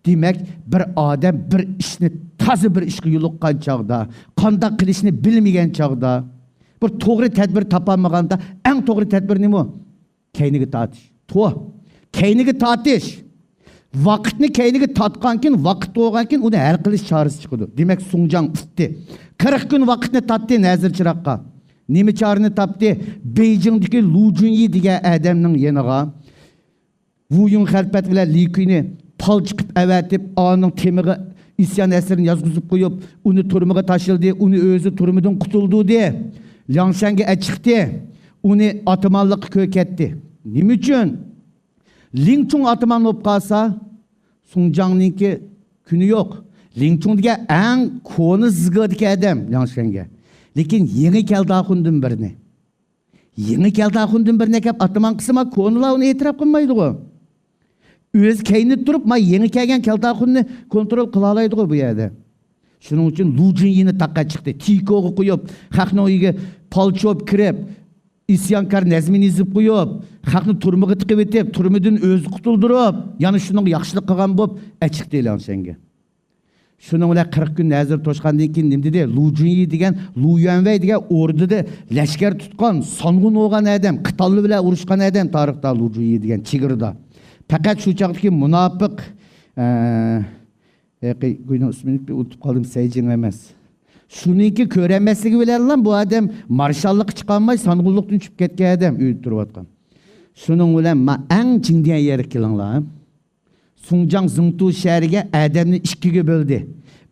Demek bir adam bir işini tazı bir işe yoluqqan çağda, qandaq qilishni bilmegen çağda, bir to'g'ri tadbir topolmaganda eng to'g'ri tadbir nima? Keyniga tortish. Keyniga tortish. Vaqtni keyniga tortgan keyin, vaqt bo'lgan keyin uni hal qilish chorasi chiqadi. Demak, Sunjang ustdi. 40 kun vaqtni tortdi Nazir Chiroqqa. Nima chorani topdi? Beijingdagi Lu Junyi degan odamning yeniga Wu Yun xalpat bilan Li Kuyni pal chiqib avatib, onun temiga isyon asrini yozg'izib qo'yib, uni turmaga tashildi, uni o'zi turmadan qutuldi de. Liangshanga chiqdi. Uni atamanlikqa ko'katdi. Nima uchun? Lingchung ataman bo'lib qolsa, Sunjangninki kuni yo'q. Lingchung degan eng ko'ni zig'idagi odam Liangshanga. Lekin yangi keldi xundim birni. Yangi keldi xundim birni kelib ataman qisma ko'nilar uni e'tirof qilmaydi-ku. Öz keyni turib, ma yangi kelgan keldi xunni kontrol qila oladi-ku bu yerda. Shuning uchun Lu Junyini taqqa chiqdi. Tikoga qo'yib, xalqning uyiga palchob kirib, isyonkar nazmini yozib qo'yib, xalqni turmaga tiqib etib, turmadan o'zi qutuldirib, yana shuning yaxshilik qilgan bo'lib, chiqdi Liangshanga. Shuning bilan 40 kun nazir to'shqandan keyin nima dedi? Lu Junyi degan, Lu Yuanwei degan o'rdida lashkar tutgan, songun bo'lgan odam, Qitalli bilan urushgan odam tarixda Lu Junyi degan chigirda. Faqat shu chaqdagi munofiq qo'yning ismini unutib qoldim, Seyjing emas. Shuningki ko'ramasligi bilan bu odam marshallik chiqolmay songunlikdan tushib ketgan odam uyda turib. Shuning bilan men eng jingdiyan yerga kelinglar. Sunjang Zingtu shahriga odamni ikkiga bo'ldi.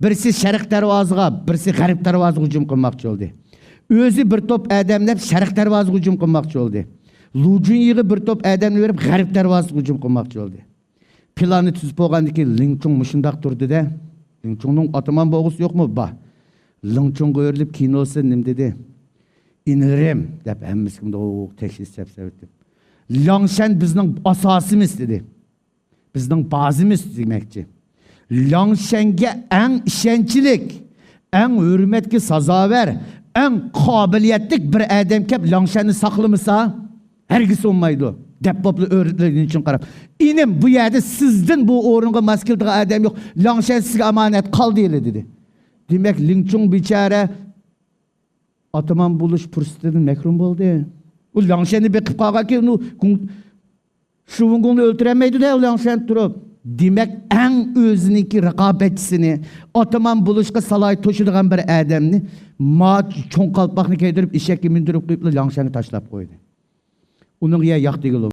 Birisi sharq darvozaga, birisi g'arb darvozaga hujum qilmoqchi bo'ldi. O'zi bir to'p odamlar sharq darvozaga hujum qilmoqchi bo'ldi. Lu Junyiga bir to'p odamni berib g'arb darvozaga hujum qilmoqchi bo'ldi. Planni tuzib bo'lgandan keyin Lingchung mushundaq turdi-da. Lingchungning ataman bo'g'isi yo'qmi? Ba. Lingchungga o'rilib kinosi nim dedi? İnirim deb hammasi kimda tekshirish sababdi. Liangshan bizning asosimiz dedi. Bizning bazimiz demakchi. Liangshanga eng ishonchlik, eng hurmatga sazovar, eng qobiliyatli bir odam kelib Liangshanni saqlamasa, hargiz olmaydi. Deb bopli o'rnatlar uchun qarab. Inim bu yerda sizdan bu o'ringa maskildigan odam yo'q. Liangshan sizga omonat qoldi dedi. Demek Lingchung bichara ataman buluş fursatidan mahrum bo'ldi. U Liangshanni beqib qolgan keyin Shuvungni o'ltirmaydi-da Liangshan turib. Demek eng o'ziniki raqobatchisini ataman buluşga salay to'shadigan bir odamni ma cho'ng qalpoqni kiydirib eshakka mindirib qo'yib Liangshanni tashlab qo'ydi. Uning ya yoqdigi